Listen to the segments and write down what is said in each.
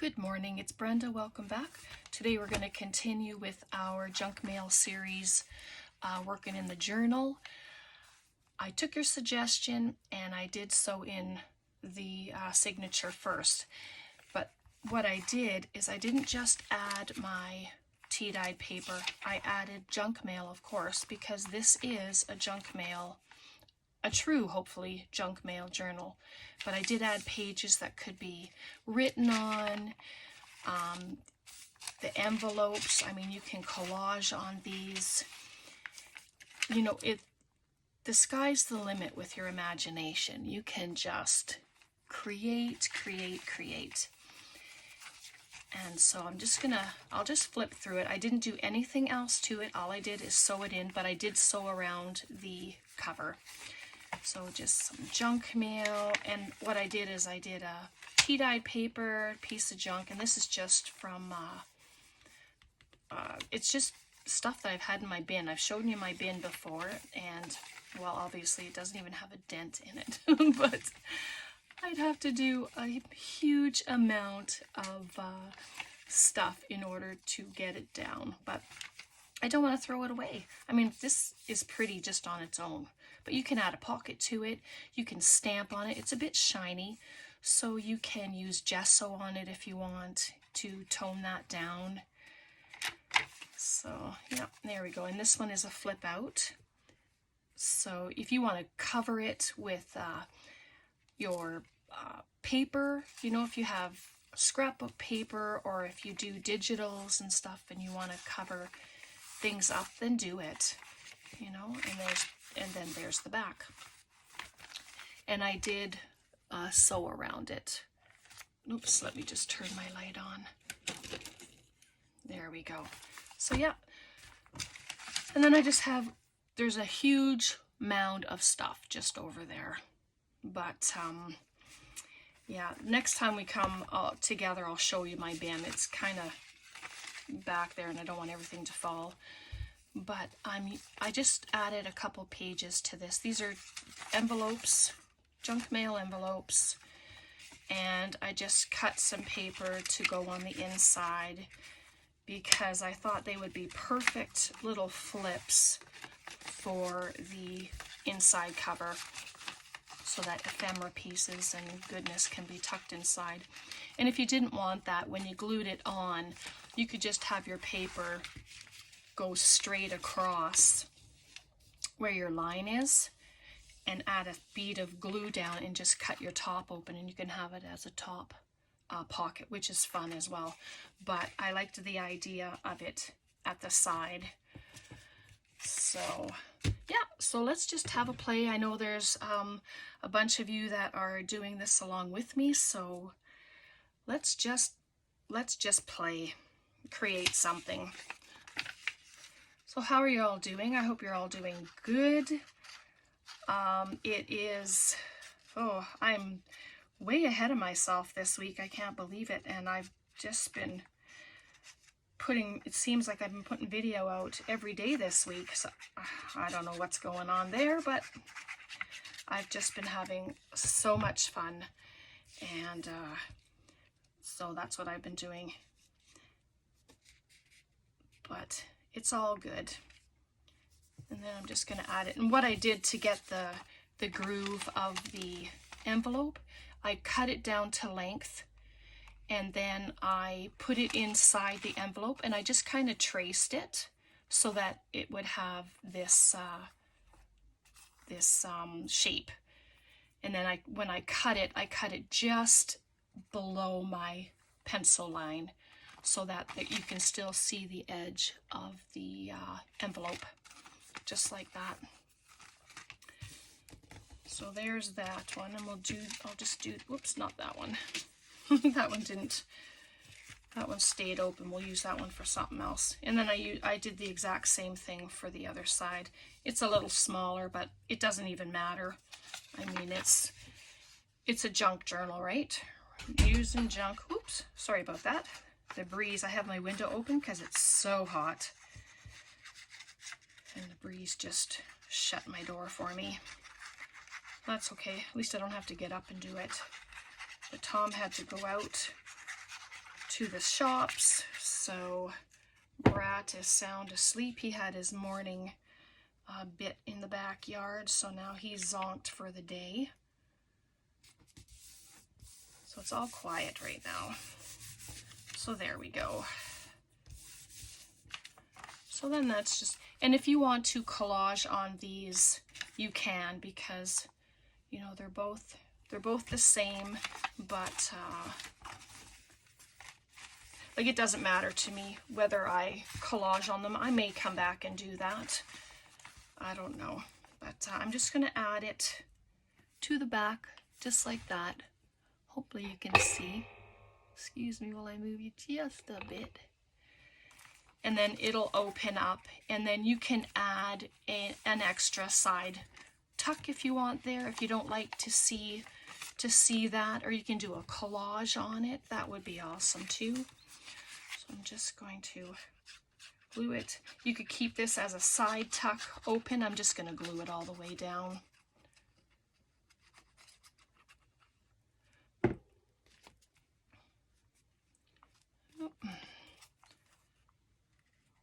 Good morning, it's Brenda. Welcome back. Today we're going to continue with our junk mail series, working in the journal. I took your suggestion and I did so in the signature first. But what I did is I didn't just add my tea-dyed paper, I added junk mail, of course, because this is a junk mail, a true, hopefully, junk mail journal. But I did add pages that could be written on, the envelopes. I mean, you can collage on these. You know, the sky's the limit with your imagination. You can just create. And so I'll just flip through it. I didn't do anything else to it. All I did is sew it in, but I did sew around the cover. So just some junk mail, and what I did is I did a tea-dyed paper, piece of junk, and this is just from, it's just stuff that I've had in my bin. I've shown you my bin before, and, well, obviously it doesn't even have a dent in it, but I'd have to do a huge amount of stuff in order to get it down, but I don't want to throw it away. I mean, this is pretty just on its own. But you can add a pocket to it, you can stamp on it. It's a bit shiny, so you can use gesso on it if you want to tone that down. So, yeah, there we go. And this one is a flip out. So if you want to cover it with your paper, you know, if you have scrapbook paper or if you do digitals and stuff and you want to cover things up, then do it, you know, and then there's the back. And I did sew around it. Oops, let me just turn my light on. There we go. So yeah. And then I just have, there's a huge mound of stuff just over there. But yeah, next time we come together, I'll show you my bin. It's kind of back there and I don't want everything to fall. But I just added a couple pages to this. These are envelopes, junk mail envelopes, and I just cut some paper to go on the inside because I thought they would be perfect little flips for the inside cover so that ephemera pieces and goodness can be tucked inside. And if you didn't want that, when you glued it on, you could just have your paper go straight across where your line is and add a bead of glue down and just cut your top open, and you can have it as a top pocket, which is fun as well. But I liked the idea of it at the side. So yeah, so let's just have a play. I know there's a bunch of you that are doing this along with me, so let's just play, create something. So how are you all doing? I hope you're all doing good. It is, I'm way ahead of myself this week. I can't believe it. And I've just been it seems like I've been putting video out every day this week. So I don't know what's going on there, but I've just been having so much fun. And so that's what I've been doing. But it's all good. And then I'm just going to add it. And what I did to get the groove of the envelope, I cut it down to length and then I put it inside the envelope and I just kind of traced it so that it would have this shape. And then when I cut it just below my pencil line, so that you can still see the edge of the envelope, just like that. So there's that one, and I'll just do, whoops, not that one. that one stayed open. We'll use that one for something else. And then I did the exact same thing for the other side. It's a little smaller, but it doesn't even matter. I mean, it's a junk journal, right? Using junk, oops, sorry about that. The breeze, I have my window open because it's so hot. And the breeze just shut my door for me. That's okay. At least I don't have to get up and do it. But Tom had to go out to the shops, so Brat is sound asleep. He had his morning bit in the backyard, so now he's zonked for the day. So it's all quiet right now. So there we go. So then that's just, and if you want to collage on these, you can, because, you know, they're both the same, but like, it doesn't matter to me whether I collage on them. I may come back and do that. I don't know, but I'm just going to add it to the back just like that. Hopefully you can see. Excuse me while I move you just a bit. And then it'll open up, and then you can add an extra side tuck if you want there, if you don't like to see that, or you can do a collage on it. That would be awesome too. So I'm just going to glue it. You could keep this as a side tuck open. I'm just going to glue it all the way down.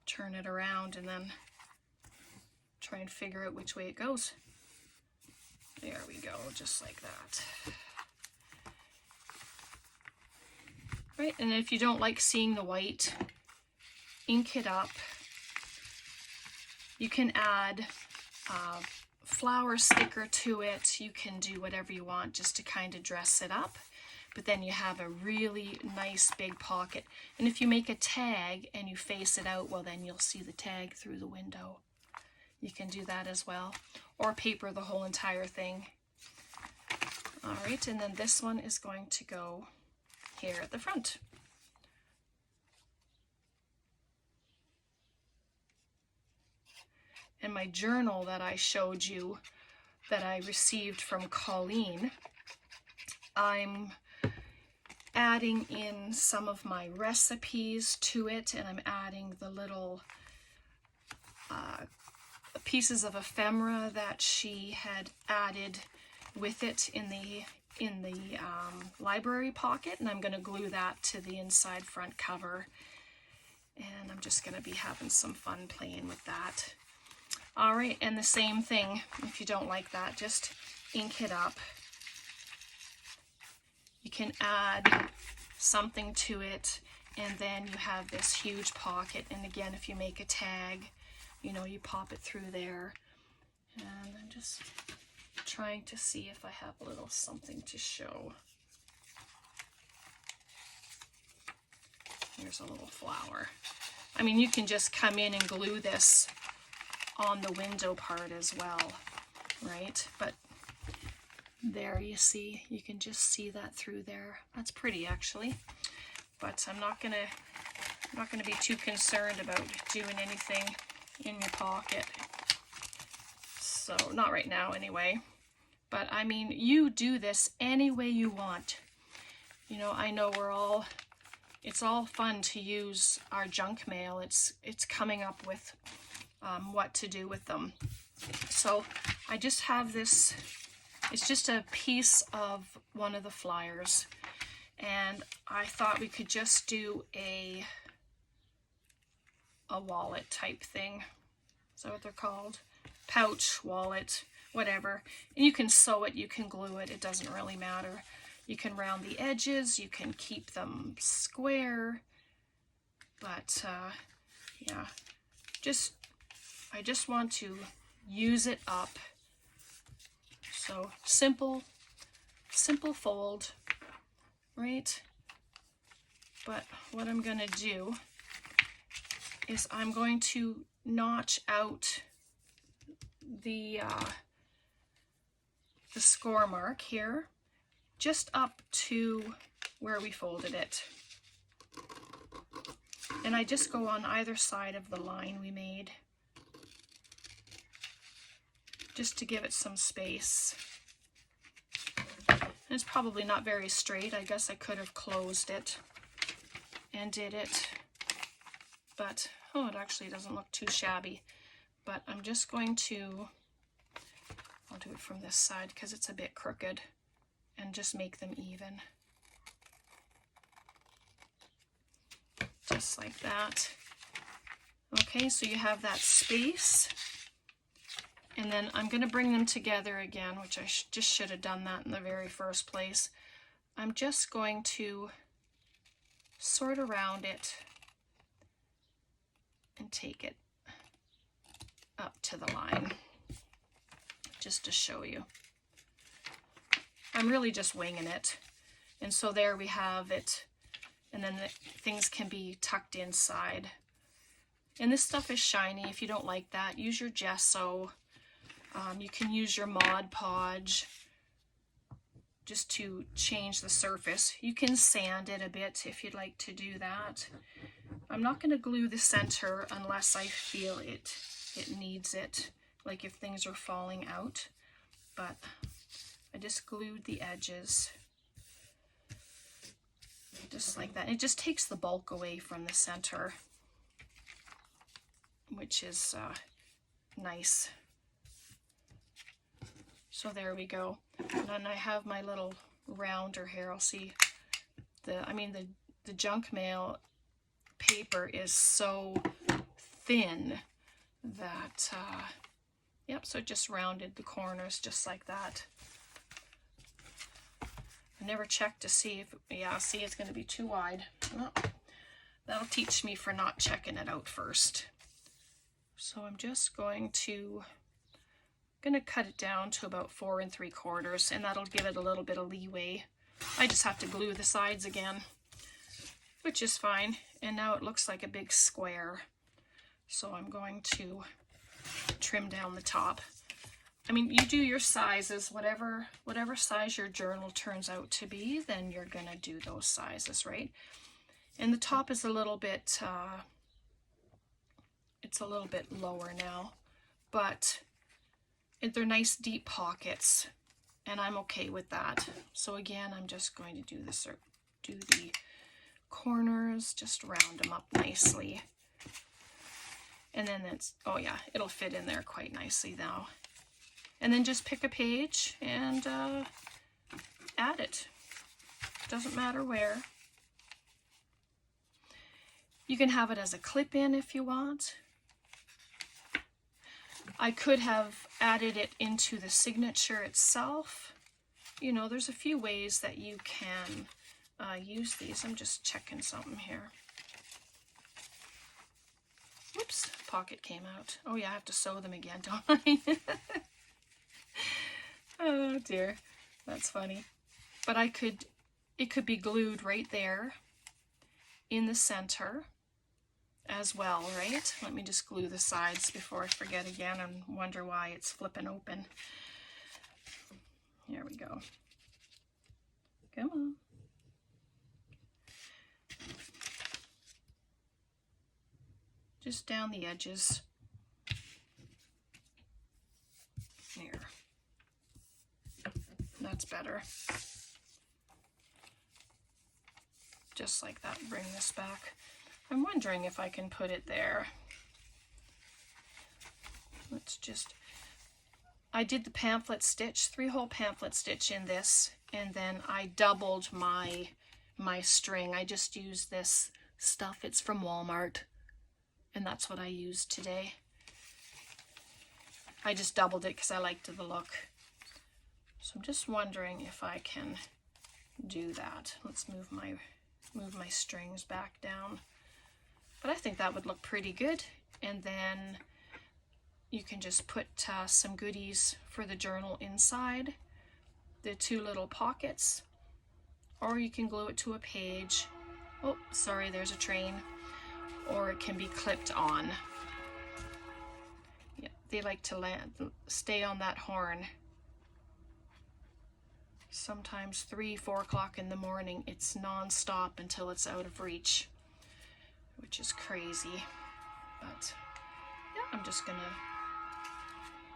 Turn it around and then try and figure out which way it goes. There we go, just like that. Right, and if you don't like seeing the white, ink it up. You can add a flower sticker to it. You can do whatever you want just to kind of dress it up. But then you have a really nice big pocket. And if you make a tag and you face it out, well, then you'll see the tag through the window. You can do that as well. Or paper the whole entire thing. All right, and then this one is going to go here at the front. And my journal that I showed you that I received from Colleen, I'm adding in some of my recipes to it, and I'm adding the little pieces of ephemera that she had added with it in the library pocket, and I'm going to glue that to the inside front cover, and I'm just going to be having some fun playing with that. All right, and the same thing, if you don't like that, just ink it up. You can add something to it, and then you have this huge pocket. And again, if you make a tag, you know, you pop it through there. And I'm just trying to see if I have a little something to show. Here's a little flower. I mean, you can just come in and glue this on the window part as well, right? But there, you see, you can just see that through there. That's pretty, actually. But I'm not gonna be too concerned about doing anything in your pocket. So not right now, anyway. But I mean, you do this any way you want. You know, I know it's all fun to use our junk mail. It's coming up with what to do with them. So I just have this. It's just a piece of one of the flyers, and I thought we could just do a wallet type thing. Is that what they're called? Pouch, wallet, whatever. And you can sew it, you can glue it, it doesn't really matter. You can round the edges, you can keep them square, but yeah, I just want to use it up. So simple fold, right? But what I'm going to do is I'm going to notch out the score mark here, just up to where we folded it. And I just go on either side of the line we made, just to give it some space. And it's probably not very straight. I guess I could have closed it and did it, but oh, it actually doesn't look too shabby. But I'm just going to, I'll do it from this side because it's a bit crooked, and just make them even. just like that. Okay, so you have that space. And then I'm going to bring them together again, which I just should have done that in the very first place. I'm just going to sort around it and take it up to the line, just to show you. I'm really just winging it. And so there we have it. And then things can be tucked inside. And this stuff is shiny. If you don't like that, use your gesso. You can use your Mod Podge just to change the surface. You can sand it a bit if you'd like to do that. I'm not going to glue the center unless I feel it needs it, like if things are falling out. But I just glued the edges, just like that. It just takes the bulk away from the center, which is nice. So there we go. And then I have my little rounder here. I'll see the junk mail paper is so thin that, yep, so it just rounded the corners just like that. I never checked to see if, yeah, see, it's going to be too wide. Well, that'll teach me for not checking it out first. So I'm just going to cut it down to about 4 3/4, and that'll give it a little bit of leeway. I just have to glue the sides again, which is fine. And now it looks like a big square. So I'm going to trim down the top. I mean, you do your sizes, whatever size your journal turns out to be, then you're gonna do those sizes, right? And the top is a little bit, it's a little bit lower now, but they're nice deep pockets, and I'm okay with that. So again, I'm just going to do the corners, just round them up nicely. And then oh yeah, it'll fit in there quite nicely now. And then just pick a page and add it. Doesn't matter where. You can have it as a clip-in if you want. I could have added it into the signature itself. You know, there's a few ways that you can use these. I'm just checking something here. Whoops, pocket came out. Oh yeah, I have to sew them again, don't I? Oh dear, that's funny. But it could be glued right there in the center as well, right? Let me just glue the sides before I forget again and wonder why it's flipping open. Here we go. Come on. Just down the edges. There. That's better. Just like that, bring this back. I'm wondering if I can put it there. Let's just, I did the pamphlet stitch, 3-hole pamphlet stitch in this, and then I doubled my string. I just used this stuff, it's from Walmart, and that's what I used today. I just doubled it because I liked the look. So I'm just wondering if I can do that. Let's move my strings back down. But I think that would look pretty good. And then you can just put some goodies for the journal inside, the 2 little pockets, or you can glue it to a page. Oh, sorry, there's a train. Or it can be clipped on. Yeah, they like to stay on that horn. Sometimes 3, 4 o'clock in the morning, it's non-stop until it's out of reach, which is crazy. But yeah, I'm just gonna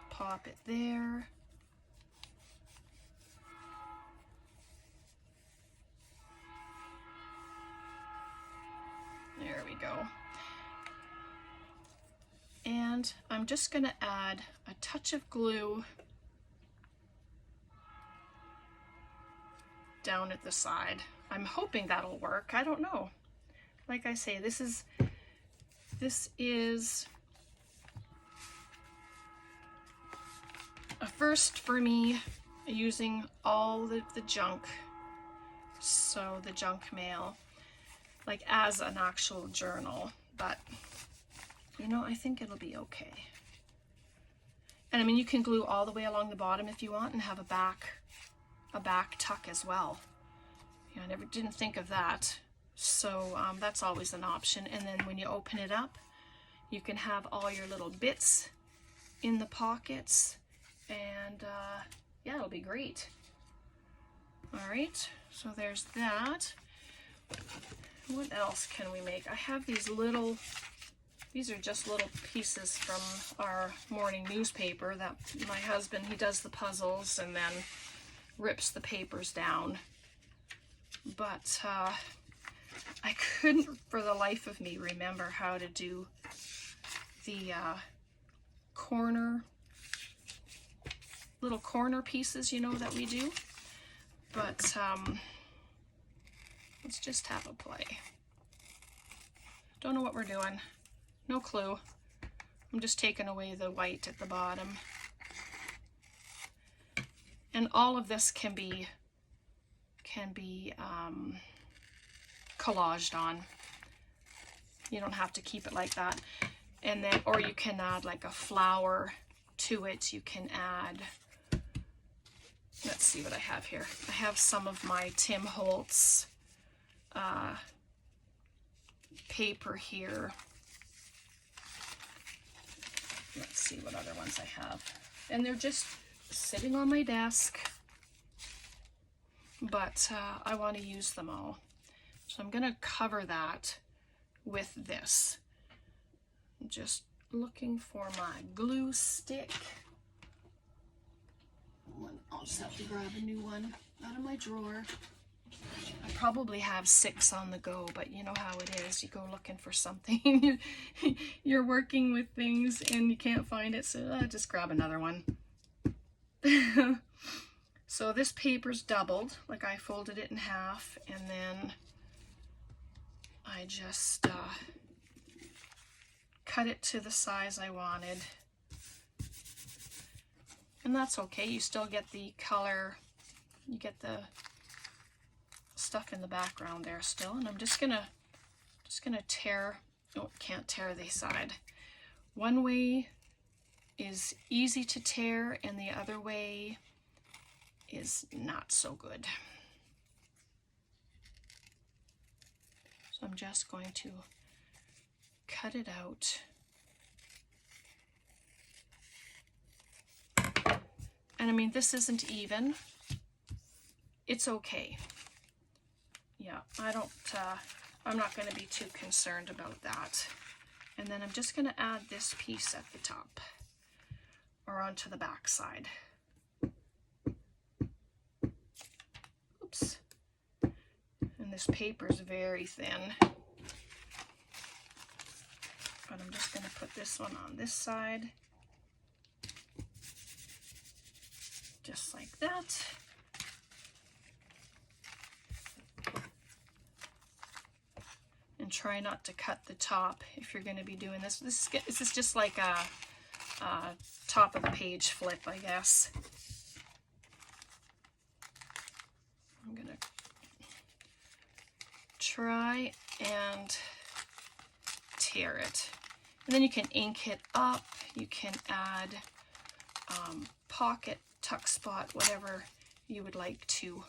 pop it there. There we go. And I'm just gonna add a touch of glue down at the side. I'm hoping that'll work. I don't know. like I say, this is a first for me, using all the junk, so the junk mail, like as an actual journal. But you know, I think it'll be okay. And I mean, you can glue all the way along the bottom if you want, and have a back tuck as well. Yeah, I didn't think of that. So that's always an option. And then when you open it up, you can have all your little bits in the pockets, and yeah, it'll be great. All right, so there's that. What else can we make? I have these are just little pieces from our morning newspaper that my husband, he does the puzzles and then rips the papers down. But I couldn't for the life of me remember how to do the little corner pieces, you know, that we do. But let's just have a play. Don't know what we're doing. No clue. I'm just taking away the white at the bottom. And all of this can be collaged on. You don't have to keep it like that. And then, or you can add like a flower to it. You can add, let's see what I have here. I have some of my Tim Holtz paper here. Let's see what other ones I have. And they're just sitting on my desk, but I want to use them all. So I'm going to cover that with this. I'm just looking for my glue stick. I'll just have to grab a new one out of my drawer. I probably have 6 on the go, but you know how it is. You go looking for something, you're working with things and you can't find it, so just grab another one. So this paper's doubled, like I folded it in half, and then I just cut it to the size I wanted. And that's okay, you still get the color, you get the stuff in the background there still. And I'm just gonna tear, oh, can't tear the side. One way is easy to tear and the other way is not so good. So I'm just going to cut it out. And I mean, this isn't even. It's okay. Yeah, I'm not going to be too concerned about that. And then I'm just going to add this piece at the top, or onto the back side. Oops. And this paper is very thin. But I'm just going to put this one on this side. Just like that. And try not to cut the top if you're going to be doing this. This is just like a top of the page flip, I guess. I'm going to try and tear it. And then you can ink it up. You can add pocket, tuck spot, whatever you would like to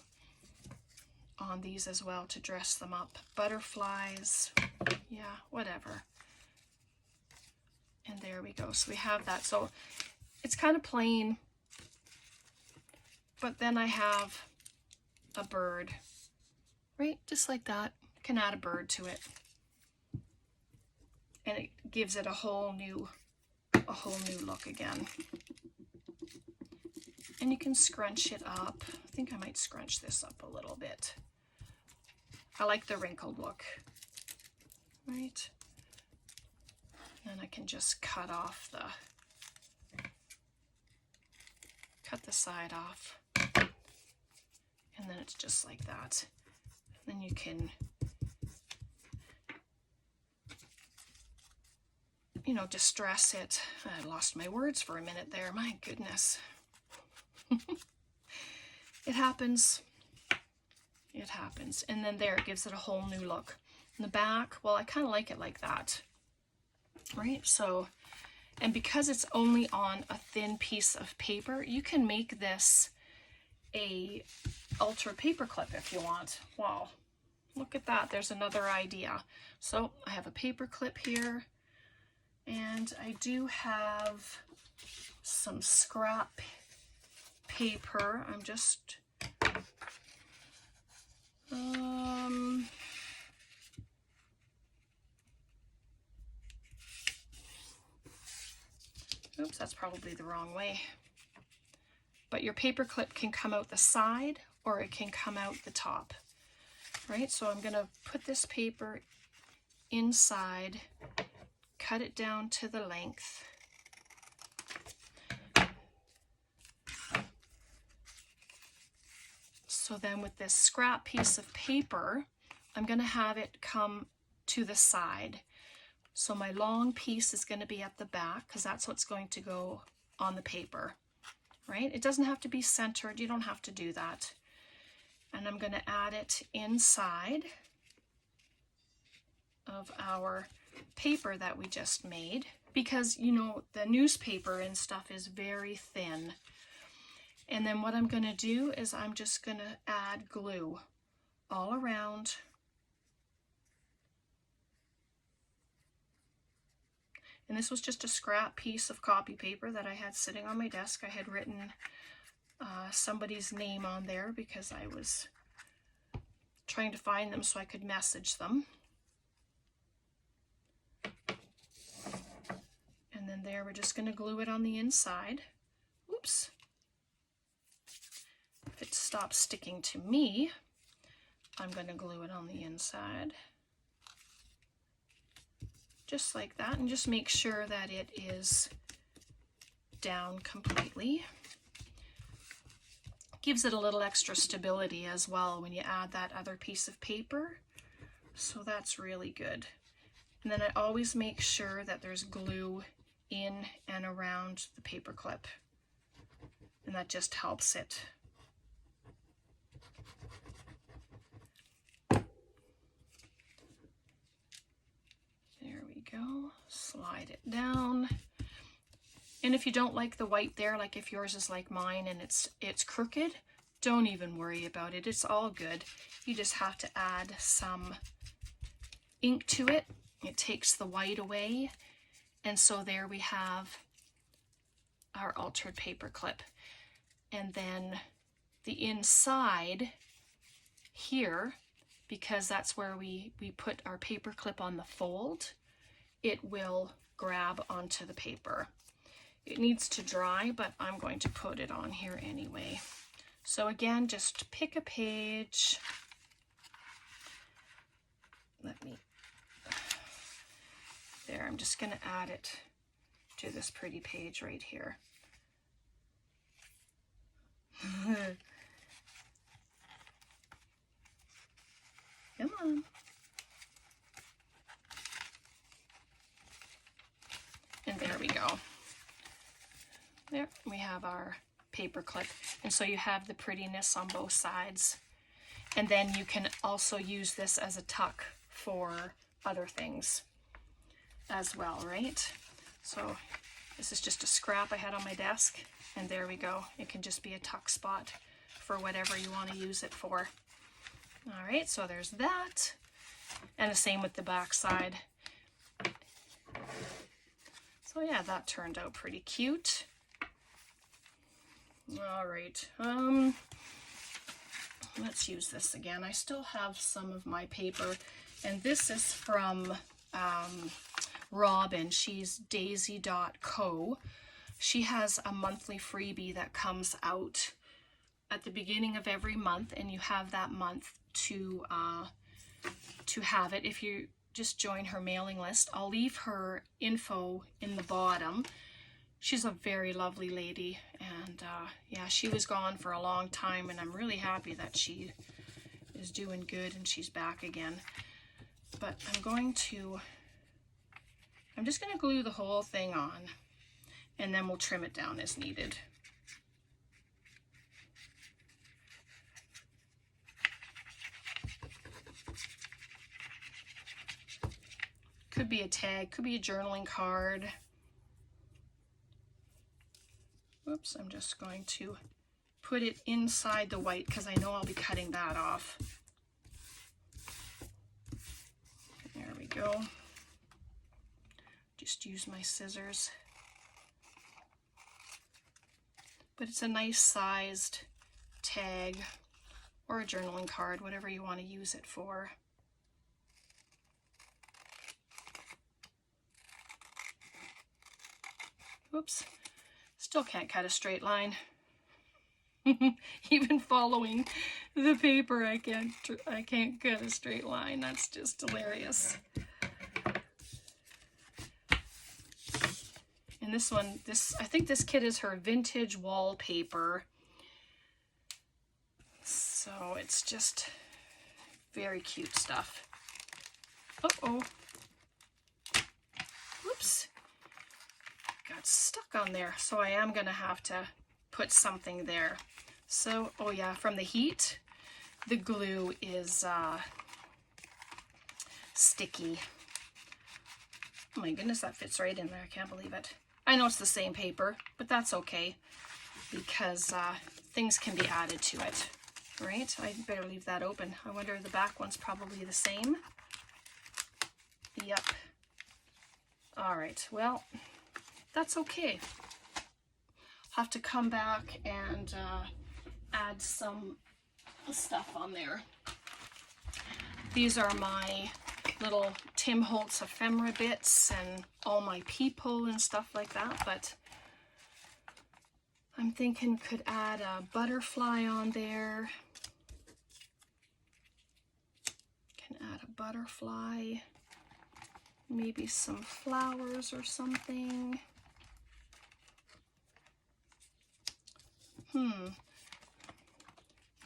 on these as well to dress them up. Butterflies, yeah, whatever. And there we go. So we have that. So it's kind of plain, but then I have a bird, right? Just like that. You can add a bird to it. And it gives it a whole new look again. And you can scrunch it up. I think I might scrunch this up a little bit. I like the wrinkled look, right? And I can just cut the side off. And then it's just like that. And then you can you know, distress it. I lost my words for a minute there, my goodness. It happens. It happens. And then there, it gives it a whole new look. In the back, well, I kind of like it like that, right? So, and because it's only on a thin piece of paper, you can make this a altered paper clip if you want. Wow, look at that. There's another idea. So I have a paper clip here, and I do have some scrap paper. I'm just oops, that's probably the wrong way. But your paper clip can come out the side or it can come out the top, right? So I'm gonna put this paper inside, cut it down to the length. So then with this scrap piece of paper, I'm gonna have it come to the side. So my long piece is gonna be at the back because that's what's going to go on the paper, right? It doesn't have to be centered, you don't have to do that. And I'm gonna add it inside of our paper that we just made because, you know, the newspaper and stuff is very thin. And then what I'm going to do is I'm just going to add glue all around. And this was just a scrap piece of copy paper that I had sitting on my desk. I had written somebody's name on there because I was trying to find them so I could message them. And then there, we're just going to glue it on the inside. Oops. If it stops sticking to me, I'm going to glue it on the inside. Just like that, and just make sure that it is down completely. Gives it a little extra stability as well when you add that other piece of paper. So that's really good. And then I always make sure that there's glue in and around the paper clip. And that just helps it. There we go. Slide it down. And if you don't like the white there, like if yours is like mine and it's crooked, don't even worry about it. It's all good. You just have to add some ink to it. It takes the white away. And so there we have our altered paper clip. And then the inside here, because that's where we put our paper clip on the fold, it will grab onto the paper. It needs to dry, but I'm going to put it on here anyway. So again, just pick a page. There, I'm just going to add it to this pretty page right here. Come on. And there we go. There, we have our paper clip. And so you have the prettiness on both sides. And then you can also use this as a tuck for other things as well, right? So this is just a scrap I had on my desk, and there we go. It can just be a tuck spot for whatever you want to use it for. All right, so there's that. And the same with the back side. So yeah, that turned out pretty cute. All right, let's use this again. I still have some of my paper, and this is from Robin. She's daisy.co. She has a monthly freebie that comes out at the beginning of every month, and you have that month to have it if you just join her mailing list. I'll leave her info in the bottom. She's a very lovely lady, and yeah, she was gone for a long time, and I'm really happy that she is doing good and she's back again. But I'm I'm just going to glue the whole thing on, and then we'll trim it down as needed. Could be a tag, could be a journaling card. Whoops, I'm just going to put it inside the white because I know I'll be cutting that off. There we go. Just use my scissors. But it's a nice sized tag or a journaling card, whatever you want to use it for. Whoops, still can't cut a straight line. Even following the paper, I can't cut a straight line. That's just hilarious. And this one, I think this kit is her vintage wallpaper. So it's just very cute stuff. Uh-oh. Whoops. Got stuck on there. So I am going to have to put something there. So, oh yeah, from the heat, the glue is sticky. Oh my goodness, that fits right in there. I can't believe it. I know it's the same paper, but that's okay because things can be added to it, right? I better leave that open. I wonder if the back one's probably the same. Yep. All right, well, that's okay. I'll have to come back and add some stuff on there. These are my little Tim Holtz ephemera bits and all my people and stuff like that, but I'm thinking could add a butterfly on there. Can add a butterfly, maybe some flowers or something.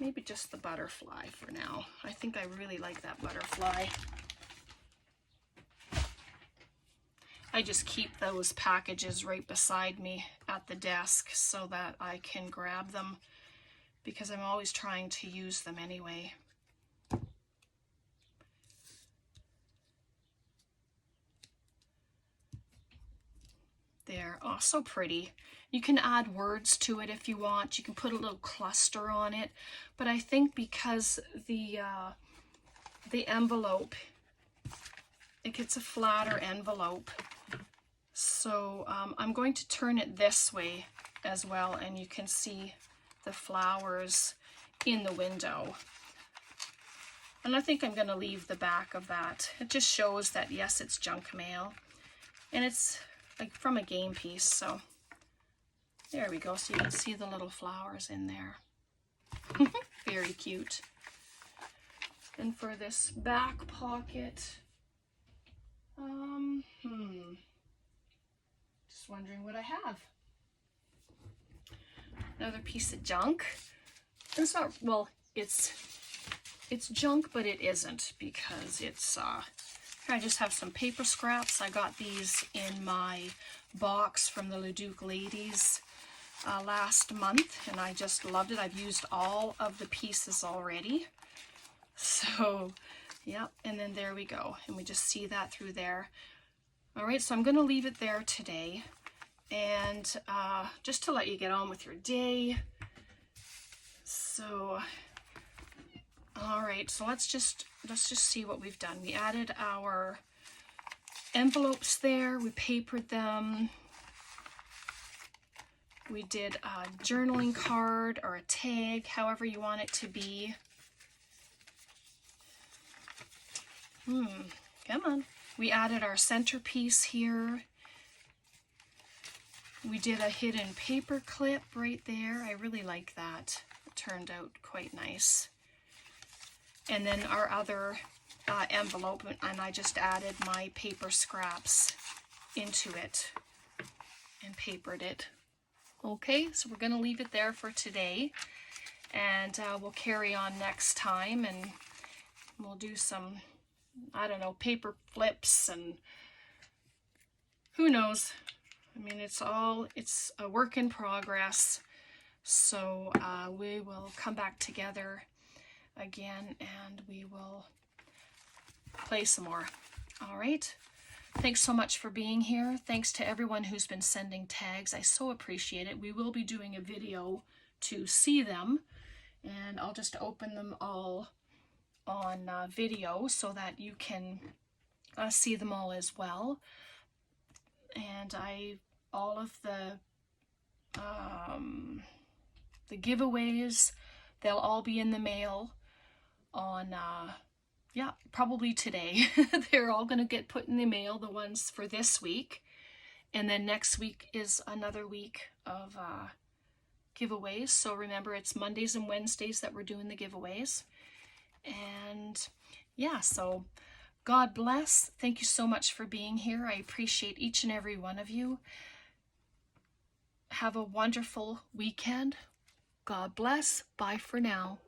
Maybe just the butterfly for now. I think I really like that butterfly. I just keep those packages right beside me at the desk so that I can grab them because I'm always trying to use them anyway. There, oh, so pretty. You can add words to it if you want. You can put a little cluster on it, but I think because the envelope, it gets a flatter envelope. So I'm going to turn it this way as well, and you can see the flowers in the window. And I think I'm going to leave the back of that. It just shows that, yes, it's junk mail, and it's like from a game piece. So there we go. So you can see the little flowers in there. Very cute. And for this back pocket, just wondering what I have. Another piece of junk. It's not, well, it's junk, but it isn't because it's, I just have some paper scraps. I got these in my box from the Leduc Ladies last month, and I just loved it. I've used all of the pieces already. So, yep, and then there we go. And we just see that through there. All right, so I'm going to leave it there today. And just to let you get on with your day. So, all right, so let's just see what we've done. We added our envelopes there. We papered them. We did a journaling card or a tag, however you want it to be. Come on. We added our centerpiece here. We did a hidden paper clip right there. I really like that. It turned out quite nice. And then our other envelope, and I just added my paper scraps into it and papered it. Okay, so we're going to leave it there for today, and we'll carry on next time, and we'll do some, I don't know, paper flips and who knows? I mean, it's a work in progress. So we will come back together again and we will play some more. All right. Thanks so much for being here. Thanks to everyone who's been sending tags. I so appreciate it. We will be doing a video to see them, and I'll just open them all on video so that you can see them all as well. And all of the giveaways, they'll all be in the mail on yeah, probably today. They're all going to get put in the mail, the ones for this week. And then next week is another week of giveaways. So remember, it's Mondays and Wednesdays that we're doing the giveaways. And yeah, so God bless. Thank you so much for being here. I appreciate each and every one of you. Have a wonderful weekend. God bless. Bye for now.